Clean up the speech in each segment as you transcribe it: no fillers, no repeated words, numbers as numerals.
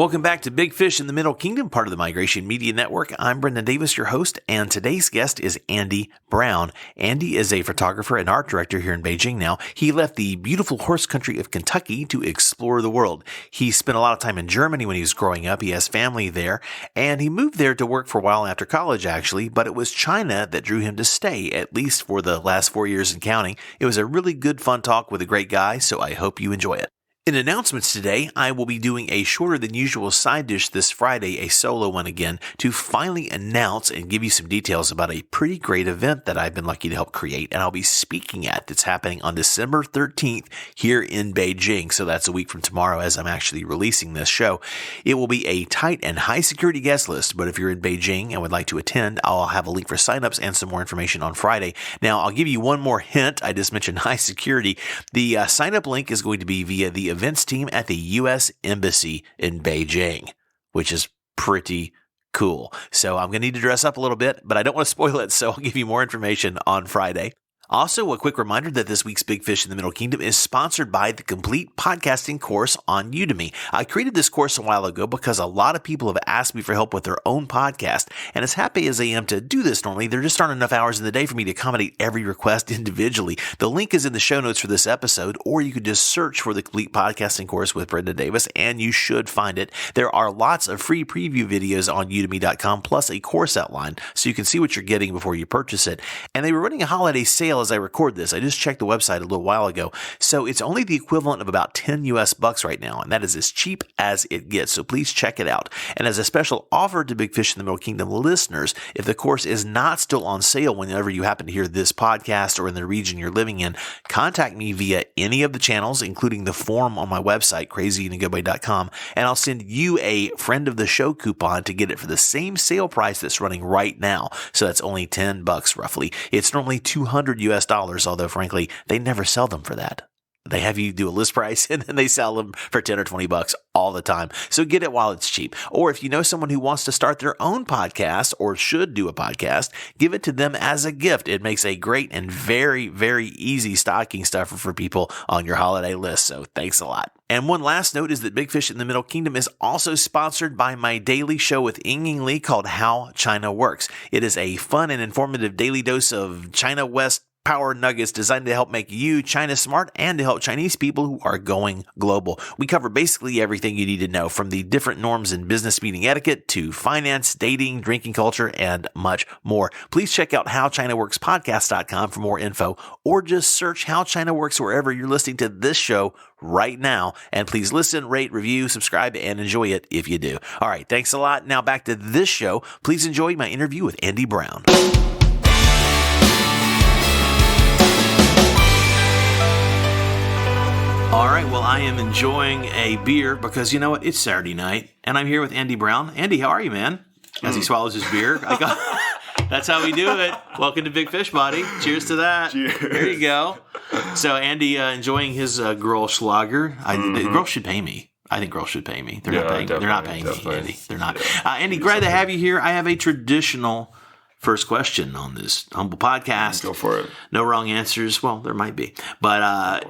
Welcome back to Big Fish in the Middle Kingdom, part of the Migration Media Network. I'm Brendan Davis, your host, and today's guest is Andy Brown. Andy is a photographer and art director here in Beijing now. He left the beautiful horse country of Kentucky to explore the world. He spent a lot of time in Germany when he was growing up. He has family there, and he moved there to work for a while after college, actually, but it was China that drew him to stay, at least for the last 4 years and counting. It was a really good, fun talk with a great guy, so I hope you enjoy it. In announcements today, I will be doing a shorter than usual side dish this Friday, a solo one again, to finally announce and give you some details about a pretty great event that I've been lucky to help create and I'll be speaking at. That's happening on December 13th here in Beijing. So that's a week from tomorrow as I'm actually releasing this show. It will be a tight and high security guest list, but if you're in Beijing and would like to attend, I'll have a link for signups and some more information on Friday. Now, I'll give you one more hint. I just mentioned high security. The sign up link is going to be via the events team at the U.S. Embassy in Beijing, which is pretty cool. So I'm going to need to dress up a little bit, but I don't want to spoil it, so I'll give you more information on Friday. Also, a quick reminder that this week's Big Fish in the Middle Kingdom is sponsored by the Complete Podcasting course on Udemy. I created this course a while ago because a lot of people have asked me for help with their own podcast, and as happy as I am to do this normally, there just aren't enough hours in the day for me to accommodate every request individually. The link is in the show notes for this episode, or you could just search for the Complete Podcasting course with Brendan Davis, and you should find it. There are lots of free preview videos on udemy.com, plus a course outline, so you can see what you're getting before you purchase it. And they were running a holiday sale as I record this. I just checked the website a little while ago. So it's only the equivalent of about 10 US bucks right now. And that is as cheap as it gets. So please check it out. And as a special offer to Big Fish in the Middle Kingdom listeners, if the course is not still on sale whenever you happen to hear this podcast or in the region you're living in, contact me via any of the channels, including the form on my website, crazyinagoodway.com, and I'll send you a friend of the show coupon to get it for the same sale price that's running right now. So that's only 10 bucks roughly. It's normally 200 US dollars. Although, frankly, they never sell them for that. They have you do a list price and then they sell them for 10 or 20 bucks all the time. So get it while it's cheap. Or if you know someone who wants to start their own podcast or should do a podcast, give it to them as a gift. It makes a great and very, very easy stocking stuffer for people on your holiday list. So thanks a lot. And one last note is that Big Fish in the Middle Kingdom is also sponsored by my daily show with Ying Li called How China Works. It is a fun and informative daily dose of China West power nuggets designed to help make you China smart and to help Chinese people who are going global. We cover basically everything you need to know, from the different norms in business meeting etiquette to finance, dating, drinking culture, and much more. Please check out HowChinaWorksPodcast.com for more info, or just search How China Works wherever you're listening to this show right now. And please listen, rate, review, subscribe, and enjoy it if you do. All right, thanks a lot. Now back to this show. Please enjoy my interview with Andy Brown. All right, well, I am enjoying a beer because, you know what, it's Saturday night, and I'm here with Andy Brown. Andy, how are you, man? As he swallows his beer. That's how we do it. Welcome to Big Fish, buddy. Cheers to that. Cheers. There you go. So, Andy, enjoying his Grolsch Lager. Girls should pay me. I think girls should pay me. They're not paying me. They're not paying me, Andy. They're not. Andy, glad to have you here. I have a traditional first question on this humble podcast. Go for it. No wrong answers. Well, there might be. But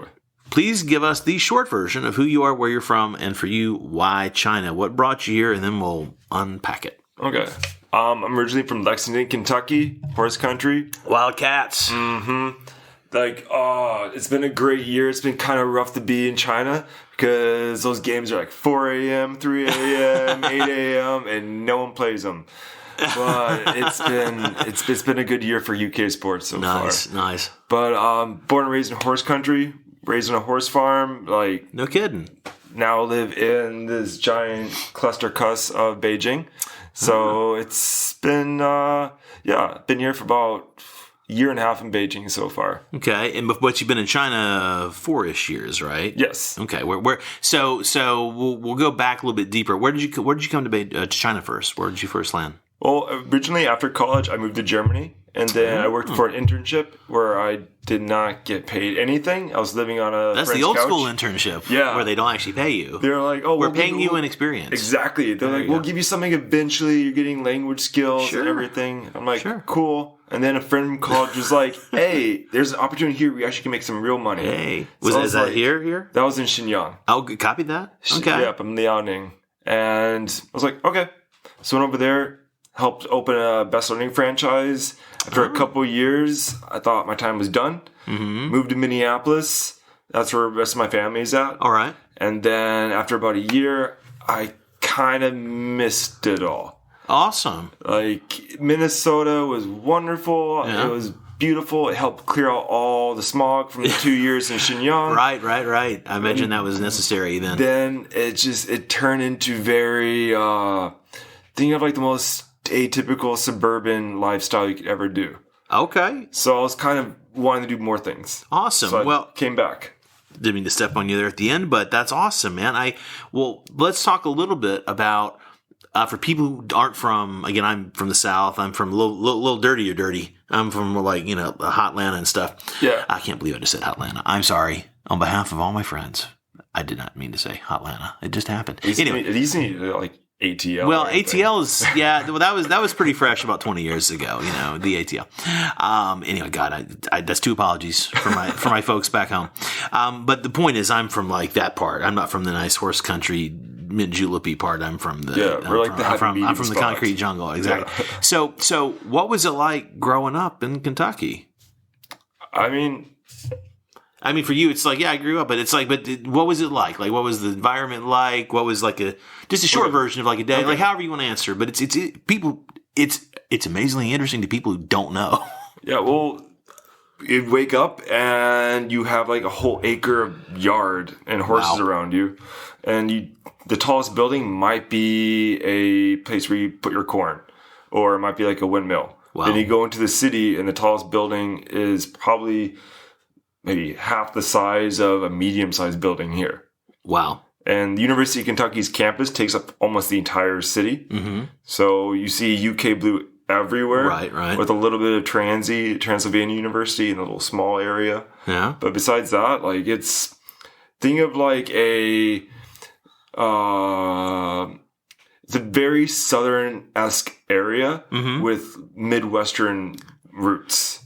please give us the short version of who you are, where you're from, and for you, why China? What brought you here? And then we'll unpack it. Okay. I'm originally from Lexington, Kentucky, horse country. Wildcats. Mm-hmm. It's been a great year. It's been kind of rough to be in China because those games are like 4 a.m., 3 a.m., 8 a.m., and no one plays them. But it's been a good year for UK sports so far. Nice. But born and raised in horse country, raised on a horse farm. No kidding. Now live in this giant cluster cuss of Beijing. So it's been been here for about a year and a half in Beijing so far. Okay, but you've been in China 4-ish years, right? Yes. Okay. So we'll go back a little bit deeper. Where did you come to China first? Where did you first land? Well, originally after college, I moved to Germany, and then I worked for an internship where I did not get paid anything. I was living on a That's friend's the old couch. school internship, where they don't actually pay you. They're like, "Oh, we're paying you an experience." Exactly. They're like, "We'll give you something eventually. You're getting language skills and everything." I'm like, "Cool." And then a friend from college was like, "Hey, there's an opportunity here. We actually can make some real money." Hey, is that here? That was in Shenyang. I'll copy that. Okay. Yep, I'm Liaoning. And I was like, okay. So I went over there, helped open a Best Learning franchise. After a couple of years, I thought my time was done. Moved to Minneapolis. That's where the rest of my family is at. All right. And then after about a year, I kind of missed it all. Awesome. Like, Minnesota was wonderful. Yeah. It was beautiful. It helped clear out all the smog from the 2 years in Shenyang. Right. I imagine that was necessary then. Then it turned into very, thinking of like the most atypical suburban lifestyle you could ever do. Okay. So I was kind of wanting to do more things. Awesome. So I well, came back. Didn't mean to step on you there at the end, but that's awesome, man. Let's talk a little bit about, for people who aren't from, again, I'm from the South. I'm from a little dirty. I'm from Hotlanta and stuff. Yeah. I can't believe I just said Hotlanta. I'm sorry. On behalf of all my friends, I did not mean to say Hotlanta. It just happened. Anyway. These need like ATL. Well, ATL is, well, that was pretty fresh about 20 years ago, the ATL. Anyway, God, that's 2 apologies for my folks back home. But the point is, I'm from like that part. I'm not from the nice horse country, mid-julepy part. I'm from the, I'm from the concrete jungle. Exactly. Yeah. So what was it like growing up in Kentucky? I mean, for you, it's like, yeah, I grew up, but it's like, what was it like? Like, what was the environment like? What was like just a short version of like a day, like however you want to answer. But it's amazingly interesting to people who don't know. Yeah, well, you'd wake up and you have like a whole acre of yard and horses around you, and the tallest building might be a place where you put your corn, or it might be like a windmill. Wow. Then you go into the city, and the tallest building is probably maybe half the size of a medium-sized building here. Wow. And the University of Kentucky's campus takes up almost the entire city. Mm-hmm. So you see UK blue everywhere. Right. With a little bit of Transylvania University in a little small area. Yeah. But besides that, like, think of like it's a very southern-esque area with Midwestern roots.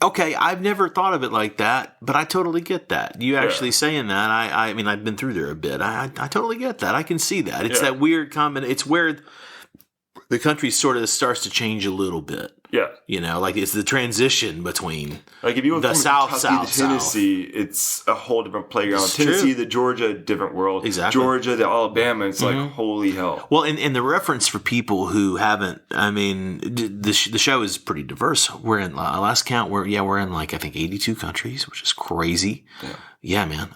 Okay, I've never thought of it like that, but I totally get that. You actually saying that, I mean, I've been through there a bit. I totally get that. I can see that. It's that weird combination. It's where the country sort of starts to change a little bit. Yeah. Like it's the transition between like if you the from South, to Tennessee, it's a whole different playground. It's Tennessee, true. to Georgia, different world. Exactly. Georgia to Alabama, it's like, holy hell. Well, and the reference for people who haven't, I mean, the show is pretty diverse. We're in, last count, we're in like, I think 82 countries, which is crazy. Yeah, man.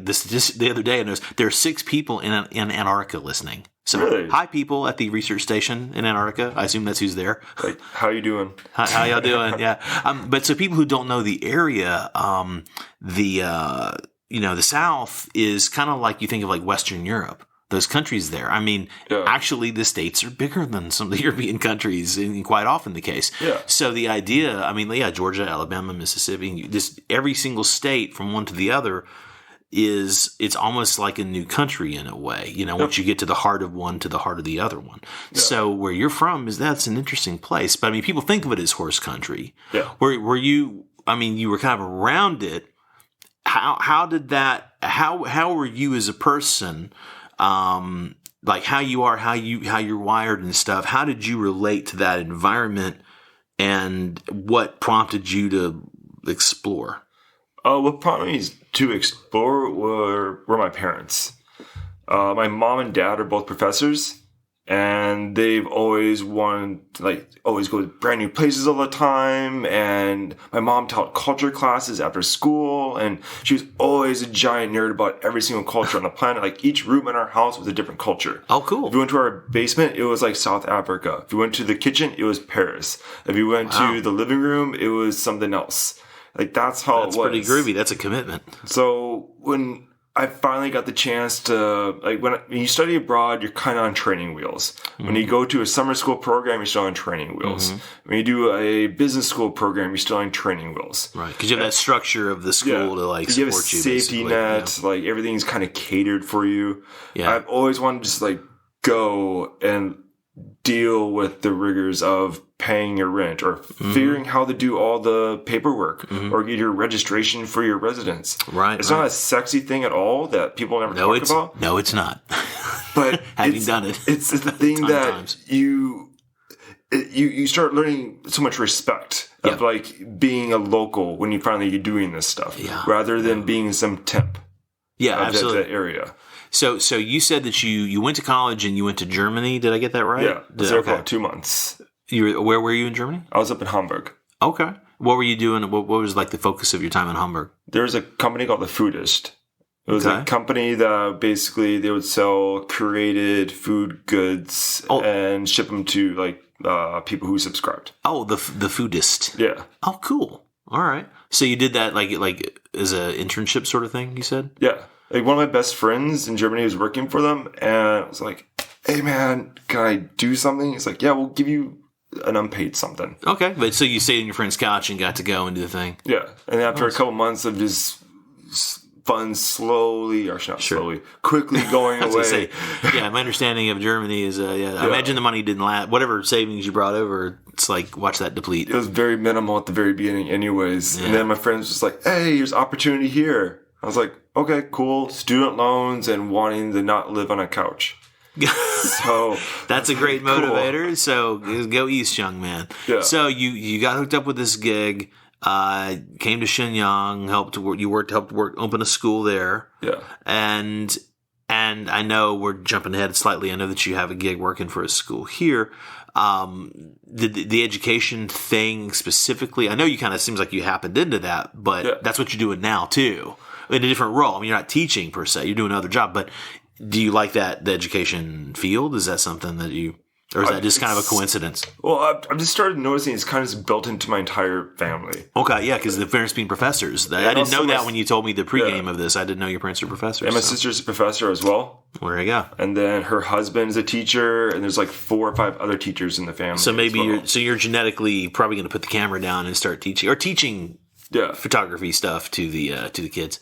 Just the other day, I noticed there are 6 people in Antarctica listening. So, really? Hi, people at the research station in Antarctica. I assume that's who's there. Like, how you doing? How y'all doing? Yeah. But so people who don't know the area, the South is kind of like you think of like Western Europe. Those countries there. I mean, actually, the states are bigger than some of the European countries, and quite often the case. Yeah. So the idea, I mean, Georgia, Alabama, Mississippi, just every single state from one to the other it's almost like a new country in a way, once you get to the heart of one to the heart of the other one. Yeah. So where you're from that's an interesting place. But I mean, people think of it as horse country. Yeah. Were you, I mean, you were kind of around it. How did that, how were you as a person, like how you are, how you're wired and stuff? How did you relate to that environment, and what prompted you to explore? What prompted me to explore were my parents. My mom and dad are both professors, and they've always wanted, always go to brand new places all the time. And my mom taught culture classes after school, and she was always a giant nerd about every single culture on the planet. Like, each room in our house was a different culture. Oh, cool. If you went to our basement, it was like South Africa. If you went to the kitchen, it was Paris. If you went to the living room, it was something else. Like, that's how it was. That's pretty groovy. That's a commitment. So when I finally got the chance to, when you study abroad, you're kind of on training wheels. Mm-hmm. When you go to a summer school program, you're still on training wheels. Mm-hmm. When you do a business school program, you're still on training wheels. Right, because you have that structure of the school to support you. You have a safety net. Yeah. Like, everything's kind of catered for you. Yeah. I've always wanted to just go and deal with the rigors of paying your rent, or figuring how to do all the paperwork, or get your registration for your residence. Right. It's not a sexy thing at all that people never talk about. No, it's not. But having done it. It's the thing that you start learning so much respect of like being a local when you finally you're doing this stuff rather than being some temp. Yeah, absolutely. That area. So you said that you went to college and you went to Germany. Did I get that right? Yeah, I was there for about 2 months. Where were you in Germany? I was up in Hamburg. Okay. What were you doing? What was like the focus of your time in Hamburg? There was a company called The Foodist. It was a company that basically they would sell curated food goods and ship them to like people who subscribed. Oh, the Foodist. Yeah. Oh, cool. All right. So you did that like as an internship sort of thing, you said? Yeah. Like one of my best friends in Germany was working for them, and I was like, "Hey man, can I do something?" He's like, "Yeah, we'll give you an unpaid something." Okay, but so you stayed on your friend's couch and got to go and do the thing. Yeah, and after a couple months of just fun, quickly going away. Yeah, my understanding of Germany is, I imagine the money didn't last. Whatever savings you brought over, it's like watch that deplete. It was very minimal at the very beginning, anyways. Yeah. And then my friend was just like, "Hey, here's opportunity here." I was like, "Okay, cool." Student loans and wanting to not live on a couch. So that's a great motivator. Cool. So go east, young man. Yeah. So you got hooked up with this gig. Came to Shenyang, helped work, open a school there. Yeah. And I know we're jumping ahead slightly. I know that you have a gig working for a school here. The education thing specifically, I know you kind of seems like you happened into that, but that's what you're doing now too, in a different role. I mean, you're not teaching per se, you're doing another job, but do you like the education field? Is that something that you... Or is that just kind of a coincidence? Well, I've just started noticing it's kind of just built into my entire family. Okay, yeah, because the parents being professors. I didn't know that when you told me the pregame of this. I didn't know your parents are professors. And my sister's a professor as well. There you go. And then her husband is a teacher, and there's like 4 or 5 other teachers in the family. So maybe you're genetically probably going to put the camera down and start teaching photography stuff to the kids.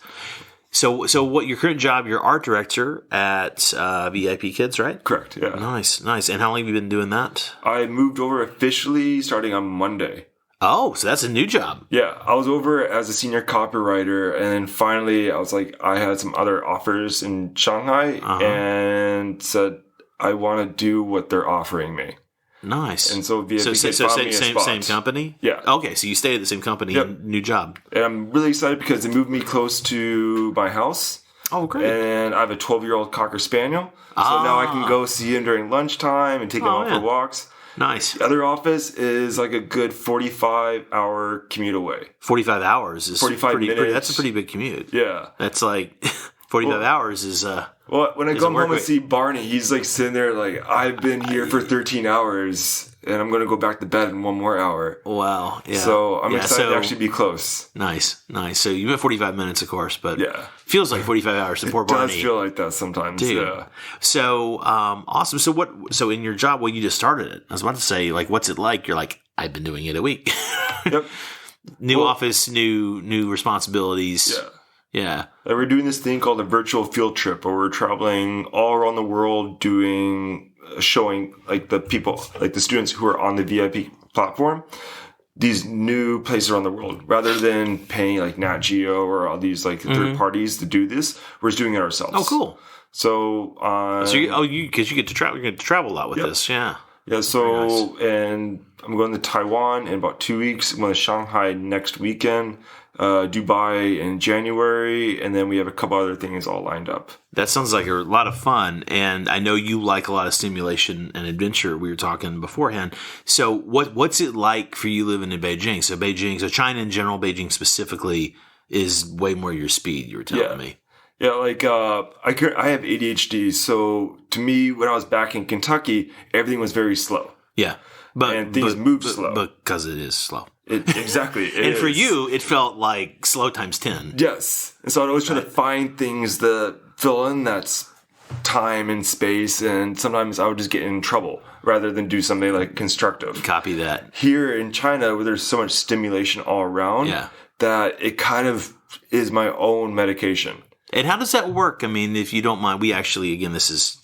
So what your current job? You're art director at VIP Kids, right? Correct. Yeah. Nice. And how long have you been doing that? I moved over officially starting on Monday. Oh, so that's a new job. Yeah, I was over as a senior copywriter, and then finally I was like, I had some other offers in Shanghai, and said I want to do what they're offering me. Nice. And so VIP Kids found me a spot. Same company? Yeah. Okay, so you stayed at the same company, new job. And I'm really excited because they moved me close to my house. Oh, great. And I have a 12-year-old Cocker Spaniel. So now I can go see him during lunchtime and take him out for walks. Nice. The other office is like a good 45-hour commute away. 45 hours is 45 minutes. That's a pretty big commute. Yeah. That's like 45 hours is... Well, when I come home and see Barney, he's like sitting there like, I've been here for 13 hours and I'm going to go back to bed in 1 more hour. Wow. Yeah. So I'm excited to actually be close. Nice. So you went 45 minutes, of course, but feels like 45 hours to poor Barney. It does feel like that sometimes. Dude. Yeah. So, awesome. So in your job, well, you just started it. I was about to say, like, what's it like? You're like, I've been doing it a week. Yep. New office, new responsibilities. Yeah. Yeah. Like we're doing this thing called a virtual field trip where we're traveling all around the world showing like the people, like the students who are on the VIP platform, these new places around the world. Rather than paying like Nat Geo or all these like third parties to do this, we're just doing it ourselves. Oh, cool. So, because you get to travel, you're going to travel a lot with this. Yeah. Yeah. So, nice. And I'm going to Taiwan in about 2 weeks. I'm going to Shanghai next weekend. Dubai in January, and then we have a couple other things all lined up. That sounds like a lot of fun, and I know you like a lot of stimulation and adventure. We were talking beforehand. So what's it like for you living in Beijing? So China in general, Beijing specifically, is way more your speed, you were telling me. Yeah, like I have ADHD, so to me, when I was back in Kentucky, everything was very slow. Yeah. And things move slow. Because it is slow. Exactly. And for you, it felt like slow times 10. Yes. And so I'd always try to find things that fill in that time and space. And sometimes I would just get in trouble rather than do something like constructive. Copy that. Here in China, where there's so much stimulation all around, that it kind of is my own medication. And how does that work? I mean, if you don't mind, we actually, again,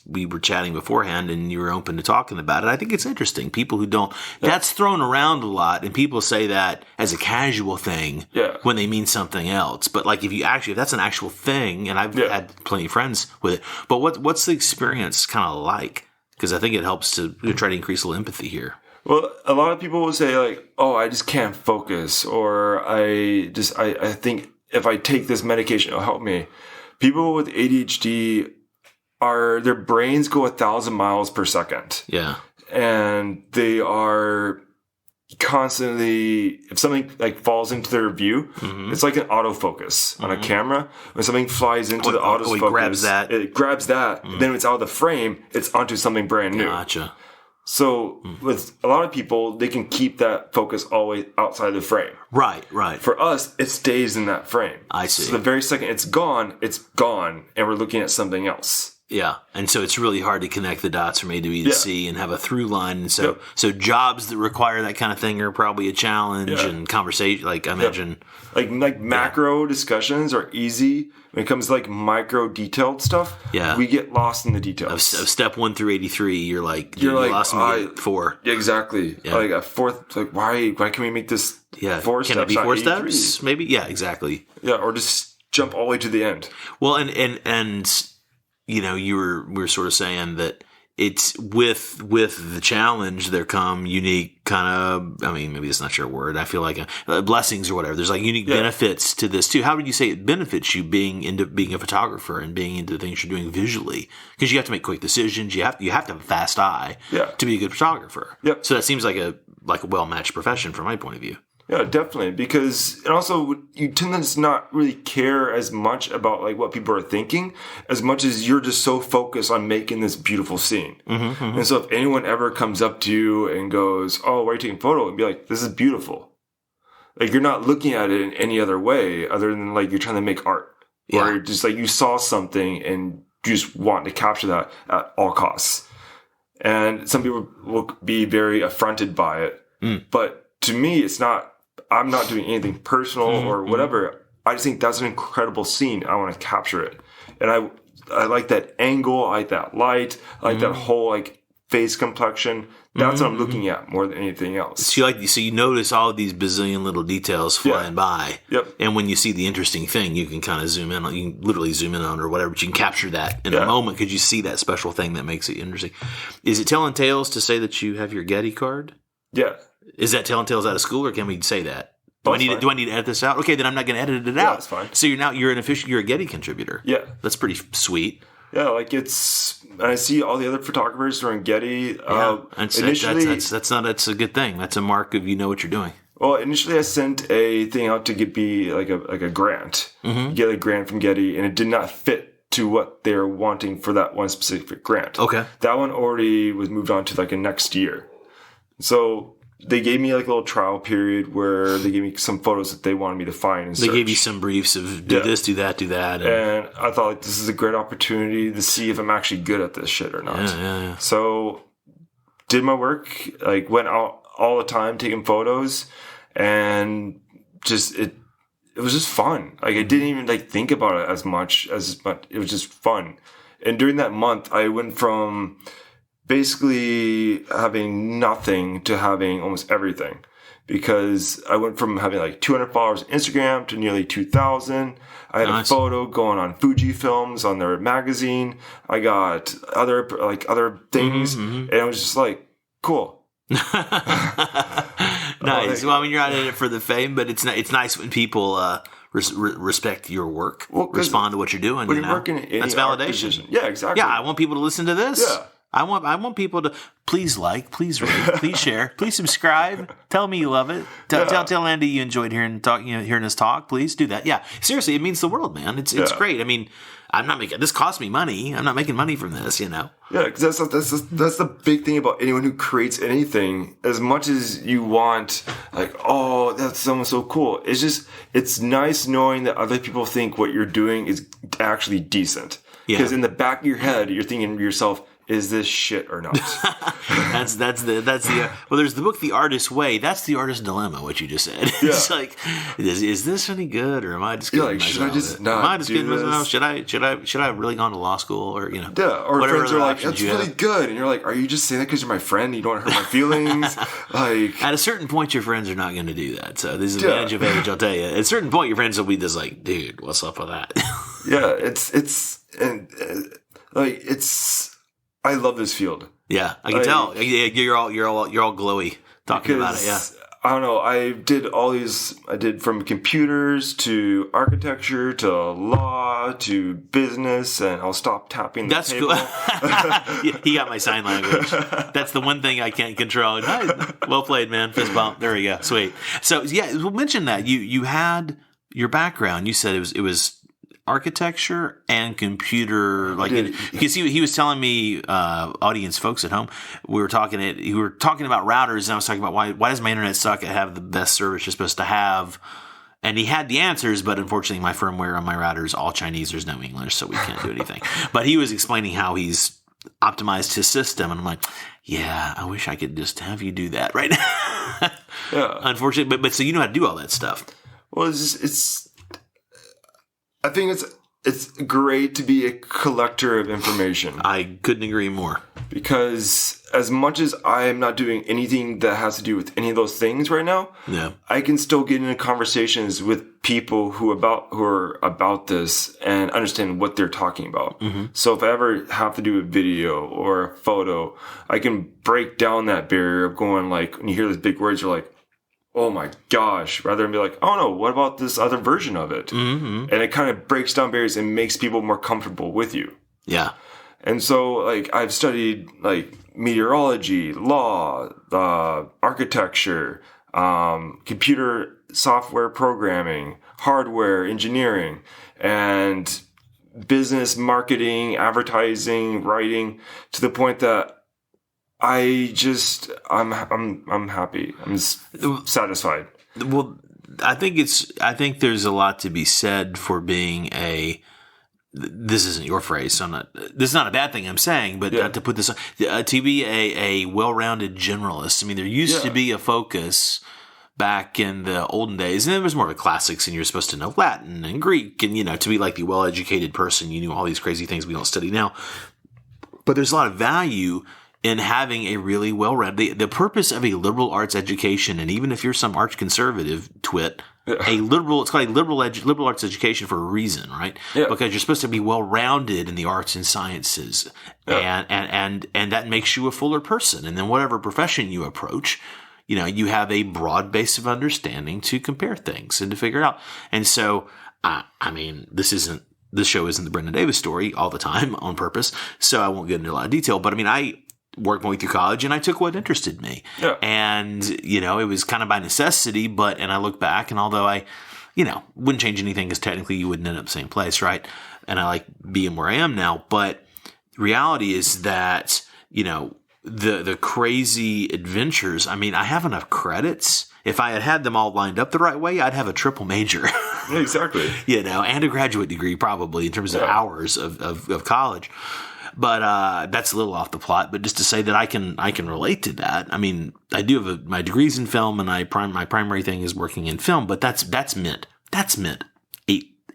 we were chatting beforehand and you were open to talking about it. I think it's interesting. People who don't, that's thrown around a lot, and people say that as a casual thing when they mean something else. But like if that's an actual thing, and I've had plenty of friends with it, but what's the experience kind of like? Because I think it helps to try to increase a little empathy here. Well, a lot of people will say like, oh, I just can't focus, or I think if I take this medication, it'll help me. People with ADHD their brains go 1,000 miles per second. Yeah. And they are constantly, if something like falls into their view, it's like an autofocus on a camera. When something flies into the autofocus, it grabs that, then it's out of the frame, it's onto something brand new. Gotcha. So with a lot of people, they can keep that focus all the way outside the frame. Right. For us, it stays in that frame. I see. So the very second it's gone, and we're looking at something else. Yeah, and so it's really hard to connect the dots from A to B to C and have a through line. And so jobs that require that kind of thing are probably a challenge and conversation. Like I imagine, like macro discussions are easy. When it comes to like micro detailed stuff, we get lost in the details. Of step 1 through 83, you're like you lost me at 4. Exactly. Yeah. Like a fourth. Like why can we make this 4 steps? Can it be 4 steps? Maybe. Yeah. Exactly. Yeah, or just jump all the way to the end. Well, and. You know, we were sort of saying that it's with the challenge there come unique kind of, I mean, maybe it's not your word. I feel like blessings or whatever. There's like unique benefits to this too. How would you say it benefits you being a photographer and being into the things you're doing visually? Because you have to make quick decisions. You have to have a fast eye to be a good photographer. Yep. So that seems like a well-matched profession from my point of view. Yeah, definitely. Because, and also, you tend to not really care as much about like what people are thinking as much as you're just so focused on making this beautiful scene. And so if anyone ever comes up to you and goes, oh, why are you taking a photo? And be like, this is beautiful. Like, you're not looking at it in any other way other than like you're trying to make art. Or you're just like you saw something and you just want to capture that at all costs. And some people will be very affronted by it. But to me, it's not. I'm not doing anything personal or whatever. I just think that's an incredible scene. I want to capture it. And I like that angle. I like that light. I like that whole like face complexion. That's what I'm looking at more than anything else. So you notice all of these bazillion little details flying by. Yep. And when you see the interesting thing, you can kind of zoom in on, you can literally zoom in on or whatever, but you can capture that in a moment because you see that special thing that makes it interesting. Is it telling tales to say that you have your Getty card? Yeah. Is that telling tales out of school, or can we say that? Do I need to edit this out? Okay, then I'm not going to edit it out. That's fine. So you're a Getty contributor. Yeah, that's pretty sweet. Yeah, like I see all the other photographers who are in Getty. That's a good thing. That's a mark of you know what you're doing. Well, initially I sent a thing out to be like a grant. Get a grant from Getty, and it did not fit to what they're wanting for that one specific grant. Okay, that one already was moved on to like a next year. So they gave me like a little trial period where they gave me some photos that they wanted me to find and They gave you some briefs of do this, do that, do that. And I thought like this is a great opportunity to see if I'm actually good at this shit or not. Yeah. So did my work, like went out all the time taking photos, and just it was just fun. Like I didn't even like think about it as much. It was just fun. And during that month I went from basically having nothing to having almost everything, because I went from having like 200 followers on Instagram to nearly 2,000. I had a photo going on Fujifilms on their magazine. I got other things, and I was just like, cool. Nice. Well, I mean, you're not in it for the fame, but it's nice when people respect your work, respond to what you're doing. When you're working in that's validation. Yeah, exactly. Yeah, I want people to listen to this. Yeah. I want people to please like, please rate, please share, please subscribe. Tell me you love it. Tell Andy you enjoyed hearing us talk. Please do that. Yeah, seriously, it means the world, man. It's great. I mean, I'm not making this cost me money. I'm not making money from this, you know. Yeah, because that's the big thing about anyone who creates anything. As much as you want, like, oh, that's so cool. It's nice knowing that other people think what you're doing is actually decent. Because in the back of your head, you're thinking to yourself, is this shit or not? That's the well. There's the book, The Artist's Way. That's the artist's dilemma. What you just said. Yeah. It's like, is this any good, or am I just kidding myself? Should I just not am I just do kidding myself? this? Should I have really gone to law school, or Yeah, or whatever friends are other like, options that's you really have? good, and you're like, are you just saying that because you're my friend? And you don't want to hurt my feelings, like. At a certain point, your friends are not going to do that. So this is the advantage of age. I'll tell you. At a certain point, your friends will be just like, dude, what's up with that? Yeah, I love this field. Yeah, I can tell. Yeah, you're all glowy talking about it. Yeah. I don't know. I did from computers to architecture to law to business, and I'll stop tapping the That's table. cool. He got my sign language. That's the one thing I can't control. Well played, man. Fist bump. There we go. Sweet. So yeah, we'll mention that you had your background. You said it was architecture and computer, because he was telling me, audience folks at home, we were talking about routers, and I was talking about why does my internet suck? I have the best service you're supposed to have, and he had the answers, but unfortunately my firmware on my router is all Chinese. There's no English, so we can't do anything. But he was explaining how he's optimized his system, and I'm like, yeah, I wish I could just have you do that right now. Yeah. Unfortunately, but so you know how to do all that stuff. Well, I think it's great to be a collector of information. I couldn't agree more. Because as much as I am not doing anything that has to do with any of those things right now, Yeah. I can still get into conversations with people who are about this and understand what they're talking about. Mm-hmm. So if I ever have to do a video or a photo, I can break down that barrier of going like, when you hear those big words, you're like, oh my gosh, rather than be like, oh no, what about this other version of it? Mm-hmm. And it kind of breaks down barriers and makes people more comfortable with you. Yeah. And so, like, I've studied, like, meteorology, law, architecture, computer software programming, hardware engineering, and business marketing, advertising, writing, to the point that I'm happy. I'm satisfied. Well, I think there's a lot to be said for being this isn't your phrase, so this is not a bad thing I'm saying, but to put this to be a well-rounded generalist. I mean, there used to be a focus back in the olden days, and there was more of a classics, and you're supposed to know Latin and Greek, and to be like the well-educated person, you knew all these crazy things we don't study now. But there's a lot of value in having a really well-rounded. The purpose of a liberal arts education, and even if you're some arch conservative twit, it's called a liberal arts education for a reason, right? Yeah. Because you're supposed to be well-rounded in the arts and sciences, and that makes you a fuller person. And then whatever profession you approach, you have a broad base of understanding to compare things and to figure it out. And so, I mean, this show isn't the Brendan Davis story all the time on purpose, so I won't get into a lot of detail. But I mean, I worked my way through college, and I took what interested me. Yeah. And, it was kind of by necessity, and I look back, and although I, wouldn't change anything because technically you wouldn't end up the same place, right? And I like being where I am now. But reality is that, the crazy adventures, I mean, I have enough credits. If I had them all lined up the right way, I'd have a triple major. Yeah, exactly. And a graduate degree probably in terms of hours of college. But that's a little off the plot. But just to say that I can relate to that. I mean, I do have my degrees in film, and my primary thing is working in film. But that's meant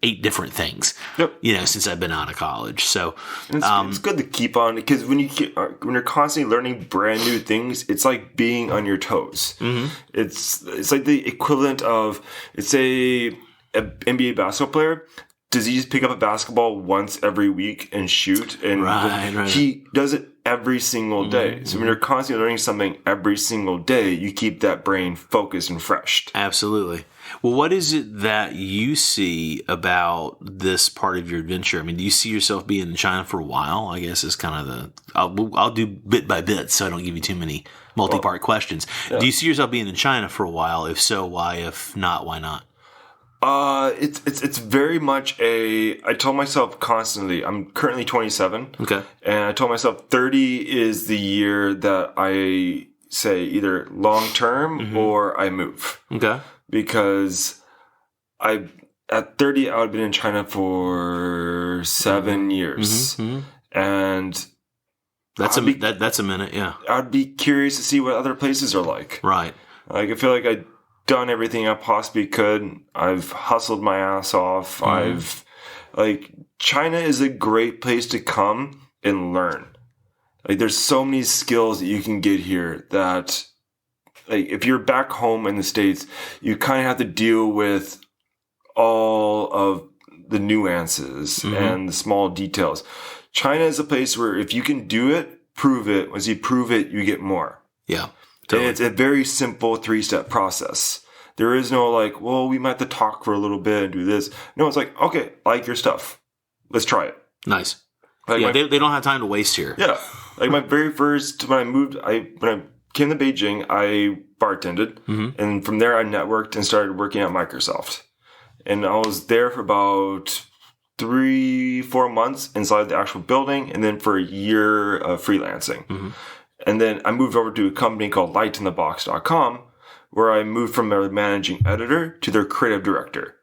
eight different things. Yep. Since I've been out of college. So it's good to keep on, because when you're constantly learning brand new things, it's like being on your toes. Mm-hmm. It's like the equivalent of, it's an NBA basketball player. Does he just pick up a basketball once every week and shoot? And right. He does it every single day. Mm-hmm. So when you're constantly learning something every single day, you keep that brain focused and fresh. Absolutely. Well, what is it that you see about this part of your adventure? I mean, do you see yourself being in China for a while? I guess is kind of I'll do bit by bit, so I don't give you too many multi-part questions. Yeah. Do you see yourself being in China for a while? If so, why? If not, why not? It's very much I told myself constantly, I'm currently 27. Okay. And I told myself 30 is the year that I say either long term or I move. Okay. Because at 30, I would have been in China for 7 years. Mm-hmm. And That's a minute, yeah. I'd be curious to see what other places are like. Right. Like, I feel like I've done everything I possibly could. I've hustled my ass off. China is a great place to come and learn. Like, there's so many skills that you can get here that, like, if you're back home in the States, you kind of have to deal with all of the nuances and the small details. China is a place where if you can do it, prove it. Once you prove it, you get more. Yeah. Totally. And it's a very simple 3-step process. There is no like, well, we might have to talk for a little bit and do this. No, it's like, okay, I like your stuff. Let's try it. Nice. Like they don't have time to waste here. Yeah. Like my very first, when I came to Beijing, I bartended. And from there I networked and started working at Microsoft. And I was there for about 3-4 months inside the actual building, and then for a year of freelancing. And then I moved over to a company called lightinthebox.com, where I moved from their managing editor to their creative director.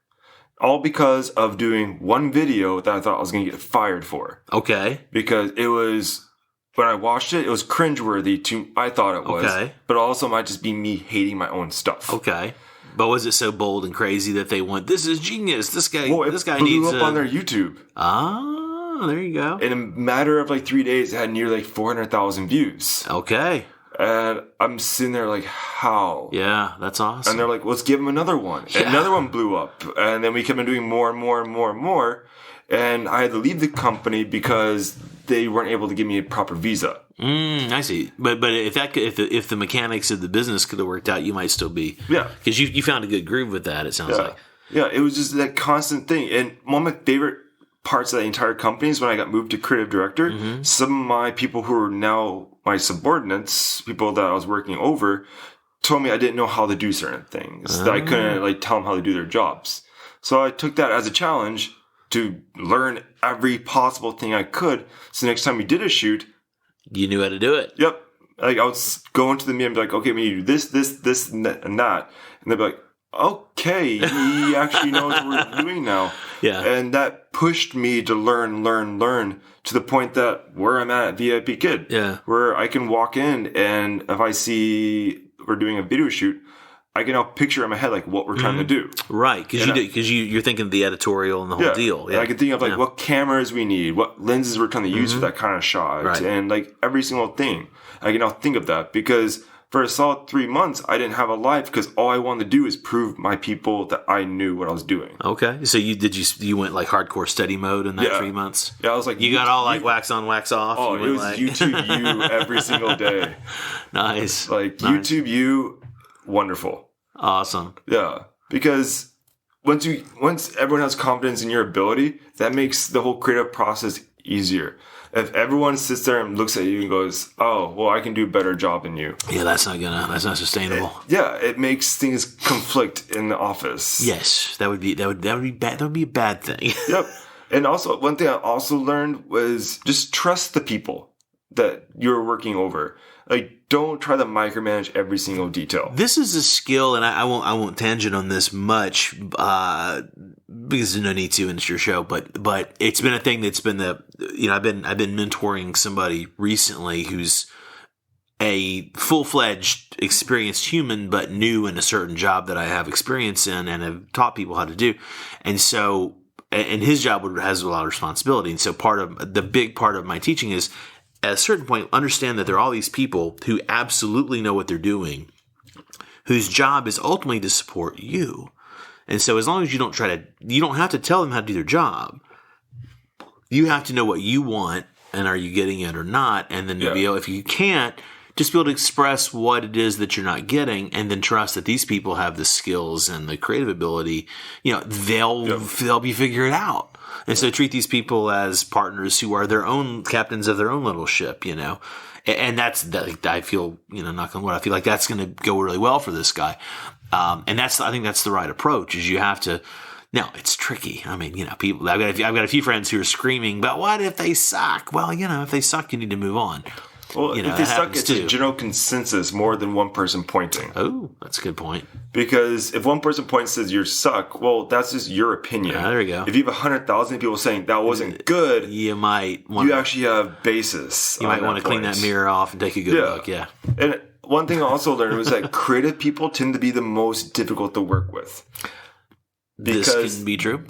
All because of doing one video that I thought I was going to get fired for. Okay. Because it was, when I watched it, it was cringeworthy I thought it was. Okay. But also might just be me hating my own stuff. Okay. But was it so bold and crazy that they went, this is genius, this guy needs blew up on their YouTube. Ah, there you go. In a matter of like 3 days, it had nearly like 400,000 views. Okay. And I'm sitting there like, how? Yeah, that's awesome. And they're like, let's give him another one. Yeah. And another one blew up. And then we kept on doing more and more and more and more. And I had to leave the company because they weren't able to give me a proper visa. I see. But if the mechanics of the business could have worked out, you might still be. Yeah. Because you found a good groove with that, it sounds like. Yeah, it was just that constant thing. And one of my favorite parts of the entire company is when I got moved to creative director, some of my people who are now my subordinates, people that I was working over, told me I didn't know how to do certain things. That I couldn't like tell them how to do their jobs. So I took that as a challenge to learn every possible thing I could. So next time we did a shoot, you knew how to do it. Yep. Like I would go into the meeting and be like, okay, we need to do this, and that. And they'd be like, okay, he actually knows what we're doing now. Yeah. And that pushed me to learn to the point that where I'm at VIP Kid. Yeah. Where I can walk in and if I see we're doing a video shoot, I can now picture in my head like what we're trying to do. Right, because you're thinking of the editorial and the whole deal. Yeah. And I can think of like what cameras we need, what lenses we're trying to use for that kind of shot, and like every single thing. I can now think of that because for a solid 3 months, I didn't have a life because all I wanted to do is prove my people that I knew what I was doing. Okay, so you went like hardcore study mode in that 3 months? Yeah, I was like, you got all like wax on, wax off. Oh, it was like... YouTube you every single day. Nice, like YouTube you, wonderful. Awesome. Yeah, because once everyone has confidence in your ability, that makes the whole creative process easier. If everyone sits there and looks at you and goes, "Oh, well, I can do a better job than you," yeah, that's not sustainable. It makes things conflict in the office. Yes, that would be bad. That would be a bad thing. Yep. And also, one thing I also learned was just trust the people that you're working over. Like, don't try to micromanage every single detail. This is a skill, and I won't tangent on this much because there's no need to, and it's your show. But it's been a thing that's been I've been mentoring somebody recently who's a full-fledged, experienced human, but new in a certain job that I have experience in and have taught people how to do, and so his job has a lot of responsibility, and so the big part of my teaching is, at a certain point, understand that there are all these people who absolutely know what they're doing, whose job is ultimately to support you. And so as long as you don't have to tell them how to do their job. You have to know what you want, and are you getting it or not? And then to be able, if you can't, just be able to express what it is that you're not getting, and then trust that these people have the skills and the creative ability. They'll be figured out. And so treat these people as partners who are their own captains of their own little ship, And I feel, knock on wood, I feel like that's going to go really well for this guy. And I think that's the right approach, is you have to. Now, it's tricky. I mean, people, I've got a few friends who are screaming, but what if they suck? Well, if they suck, you need to move on. Well, you know, if they that suck, happens it's too. a general consensus more than one person pointing. Oh, that's a good point. Because if one person points and says you suck, well, that's just your opinion. There you go. If you have 100,000 people saying that wasn't good, You might want you actually have basis. you might want to clean that mirror off and take a good look. Yeah. And one thing I also learned was that creative people tend to be the most difficult to work with. Because this can be true.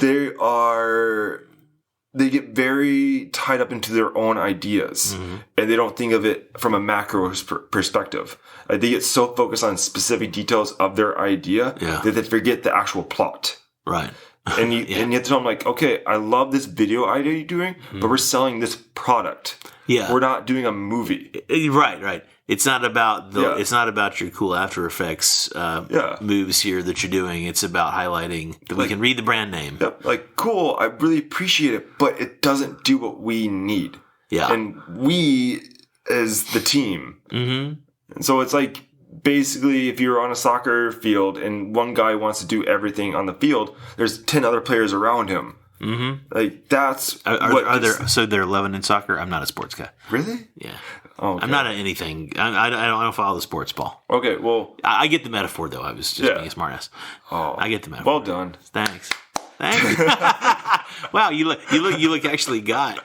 they get very tied up into their own ideas, and they don't think of it from a macro perspective. They get so focused on specific details of their idea that they forget the actual plot. Right. And you have to tell them, like, okay, I love this video idea you're doing, but we're selling this product. Yeah. We're not doing a movie. Right. It's not about it's not about your cool After Effects moves here that you're doing. It's about highlighting that we can read the brand name. Yep. Like, cool, I really appreciate it, but it doesn't do what we need. Yeah. And we as the team. Mm-hmm. And so it's like, basically, if you're on a soccer field and one guy wants to do everything on the field, there's 10 other players around him. Mm-hmm. Like, that's are there? So they're 11 in soccer. I'm not a sports guy. Really? Yeah. Oh, okay. I'm not at anything. I don't follow the sports ball. Okay, well, I get the metaphor though. I was just being a smartass. Oh, I get the metaphor. Well done. Thanks. Wow, you look actually got.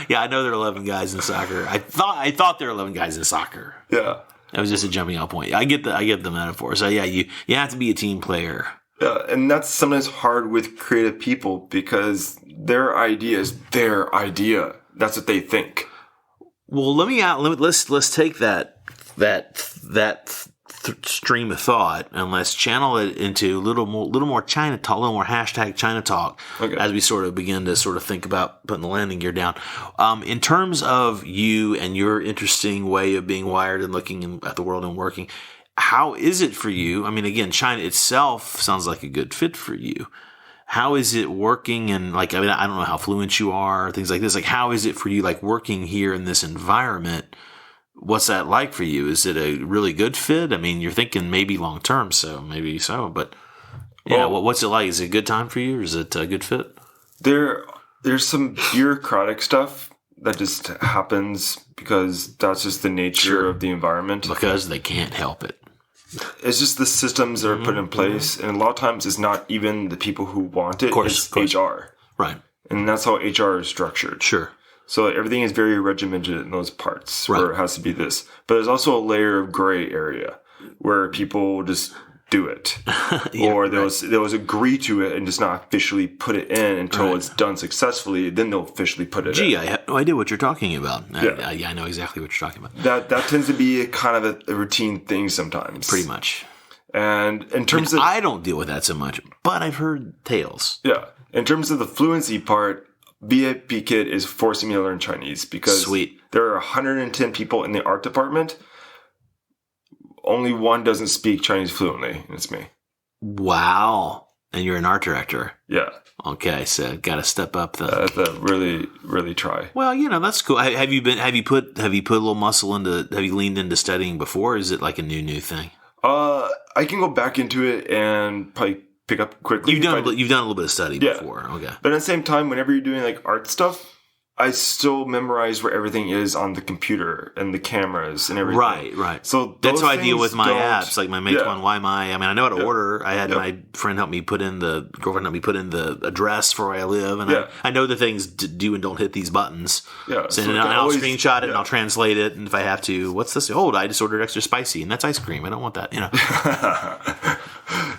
Yeah, I know there are 11 guys in soccer. I thought there were 11 guys in soccer. Yeah. That was just a jumping off point. I get the metaphor. So yeah, you have to be a team player. Yeah, and that's sometimes hard with creative people because their idea is their idea. That's what they think. Well, let's take that stream of thought and let's channel it into a little more China talk, a little more hashtag China talk as we sort of begin to sort of think about putting the landing gear down. In terms of you and your interesting way of being wired and looking at the world and working, how is it for you? I mean, again, China itself sounds like a good fit for you. How is it working? And I don't know how fluent you are, things like this. Like, how is it for you, like working here in this environment? What's that like for you? Is it a really good fit? I mean, you're thinking maybe long term, so maybe so. But yeah, what's it like? Is it a good time for you? Or is it a good fit? There's some bureaucratic stuff that just happens because that's just the nature of the environment. Because they can't help it. It's just the systems that are put in place, and a lot of times it's not even the people who want it. It's HR, right? And that's how HR is structured. Sure. So everything is very regimented in those parts where it has to be this. But there's also a layer of gray area where people just do it, or they'll agree to it and just not officially put it in until it's done successfully. Then they'll officially put it in. I have no idea what you're talking about. I know exactly what you're talking about. That tends to be a kind of a routine thing sometimes. Pretty much. And in terms of... I don't deal with that so much, but I've heard tales. Yeah. In terms of the fluency part, VIP Kid is forcing me to learn Chinese because there are 110 people in the art department. Only one doesn't speak Chinese fluently, and it's me. Wow. And you're an art director. Yeah. Okay, so got to step up really, really try. Well, that's cool. Have you put a little muscle into, have you leaned into studying before? Or is it like a new thing? I can go back into it and probably pick up quickly. You've done a little bit of study before. Okay. But at the same time, whenever you're doing like art stuff, I still memorize where everything is on the computer and the cameras and everything. Right. So that's how I deal with my apps, like my Mate One YMI. I mean, I know how to order. I had my friend help me put in the address for where I live, and I know the things to do and don't hit these buttons. Yeah. So I'll screenshot it and I'll translate it, and if I have to, what's this? Oh, I just ordered extra spicy, and that's ice cream. I don't want that.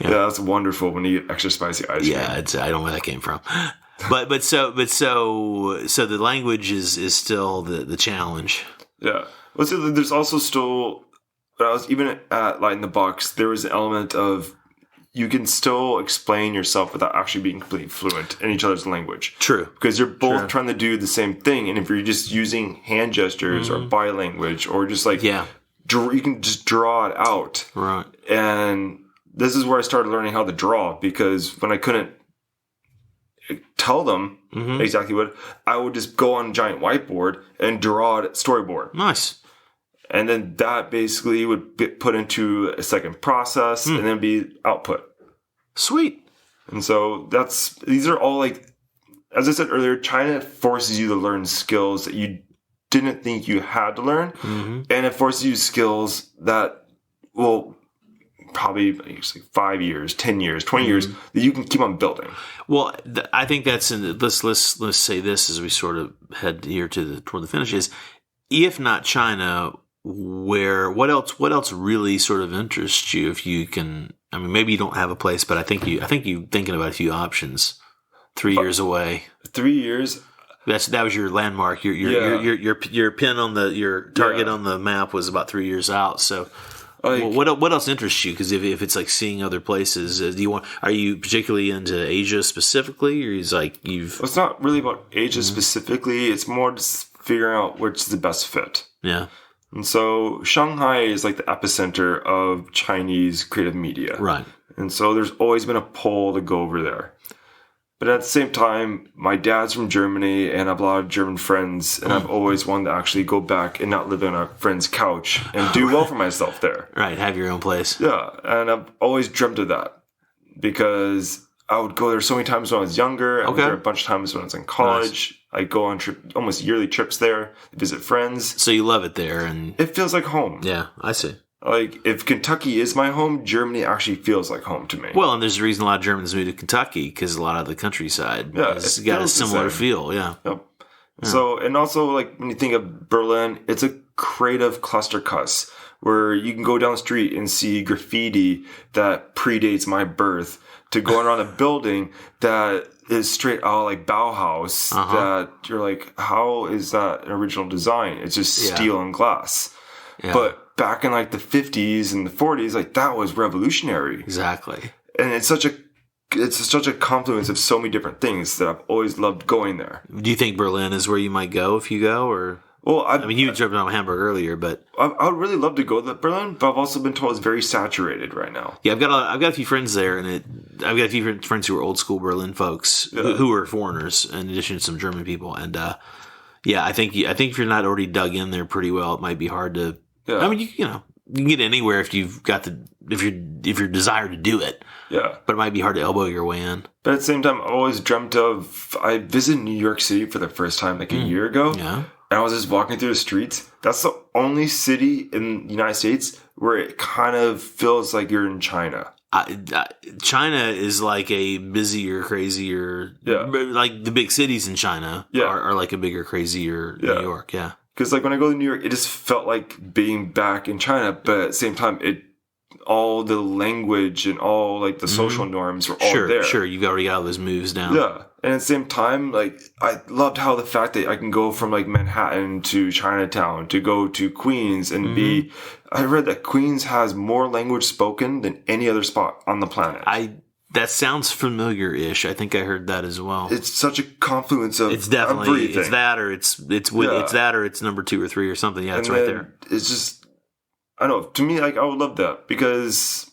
Yeah, that's wonderful when you get extra spicy ice cream. Yeah, I don't know where that came from. But so the language is still the challenge. Yeah. Well, so there's also still, when I was even at Light in the Box, there was an element of you can still explain yourself without actually being completely fluent in each other's language. True. Because you're both trying to do the same thing, and if you're just using hand gestures or body language or just like you can just draw it out. Right. And this is where I started learning how to draw, because when I couldn't tell them exactly what, I would just go on a giant whiteboard and draw it storyboard. Nice. And then that basically would get put into a second process and then be output. Sweet. And so these are all, like, as I said earlier, China forces you to learn skills that you didn't think you had to learn. And it forces you skills that will probably like 5 years, 10 years, 20 years that you can keep on building. Well, I think that's let's say this as we sort of head here toward the finish is, if not China, what else really sort of interests you? If you can, I mean, maybe you don't have a place, but I think you thinking about a few options. 3 years away. 3 years. That was your landmark. Your pin on your target on the map was about 3 years out. So, what else interests you? Because if it's like seeing other places, are you particularly into Asia specifically, or is like you've? Well, it's not really about Asia specifically. It's more just figuring out which is the best fit. Yeah. And so Shanghai is like the epicenter of Chinese creative media. Right. And so there's always been a pull to go over there. But at the same time, my dad's from Germany and I have a lot of German friends, and I've always wanted to actually go back and not live on a friend's couch and do well for myself there. Right, have your own place. Yeah, and I've always dreamt of that because I would go there so many times when I was younger. I was there a bunch of times when I was in college. Nice. I'd go on almost yearly trips there, visit friends. So you love it there, and it feels like home. Yeah, I see. Like, if Kentucky is my home, Germany actually feels like home to me. Well, and there's a reason a lot of Germans move to Kentucky, because a lot of the countryside has got a similar feel, yeah. Yep. Yeah. So, and also, like, when you think of Berlin, it's a creative cluster cuss, where you can go down the street and see graffiti that predates my birth, to going around a building that is straight out like Bauhaus, that you're like, how is that an original design? It's just steel and glass. Yeah. But back in like the 50s and the 40s, like that was revolutionary. Exactly. And it's such a confluence of so many different things that I've always loved going there. Do you think Berlin is where you might go if you go, or? Well, I mean, you talked about Hamburg earlier, but I would really love to go to Berlin, but I've also been told it's very saturated right now. Yeah, I've got a few friends there, and I've got a few friends who are old school Berlin folks who are foreigners, in addition to some German people. And I think if you're not already dug in there pretty well, it might be hard to. Yeah. I mean, you can get anywhere if you've got if you're desire to do it. Yeah. But it might be hard to elbow your way in. But at the same time, I always dreamt of. I visited New York City for the first time like a year ago. Yeah. And I was just walking through the streets. That's the only city in the United States where it kind of feels like you're in China. China is like a busier, crazier. Yeah. Like the big cities in China are like a bigger, crazier New York. Yeah. Because like when I go to New York, it just felt like being back in China, but at the same time, all the language and all like the social norms were all there. Sure, you've already got all those moves down. Yeah, and at the same time, like I loved how the fact that I can go from like Manhattan to Chinatown to go to Queens and be. I read that Queens has more language spoken than any other spot on the planet. That sounds familiar-ish. I think I heard that as well. It's such a confluence of it's definitely everything. It's that or it's that or it's number 2 or 3 or something. Yeah, it's right there. It's just I don't know. To me, like I would love that because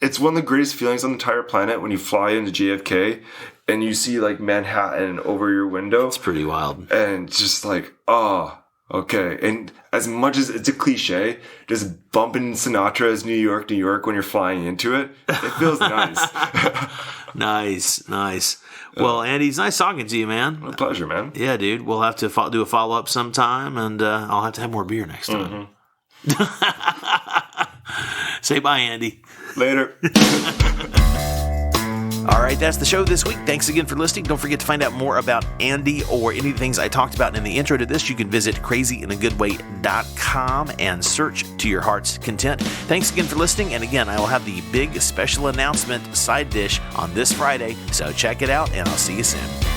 it's one of the greatest feelings on the entire planet when you fly into JFK and you see like Manhattan over your window. It's pretty wild. And just like, okay. And as much as it's a cliche, just bumping Sinatra's New York when you're flying into it, it feels nice. Nice. Well, Andy, it's nice talking to you, man. My pleasure, man. Yeah, dude. We'll have to do a follow-up sometime, and I'll have to have more beer next time. Say bye, Andy. Later. All right, that's the show this week. Thanks again for listening. Don't forget to find out more about Andy or any of the things I talked about in the intro to this. You can visit crazyinagoodway.com and search to your heart's content. Thanks again for listening. And again, I will have the big special announcement side dish on this Friday. So check it out, and I'll see you soon.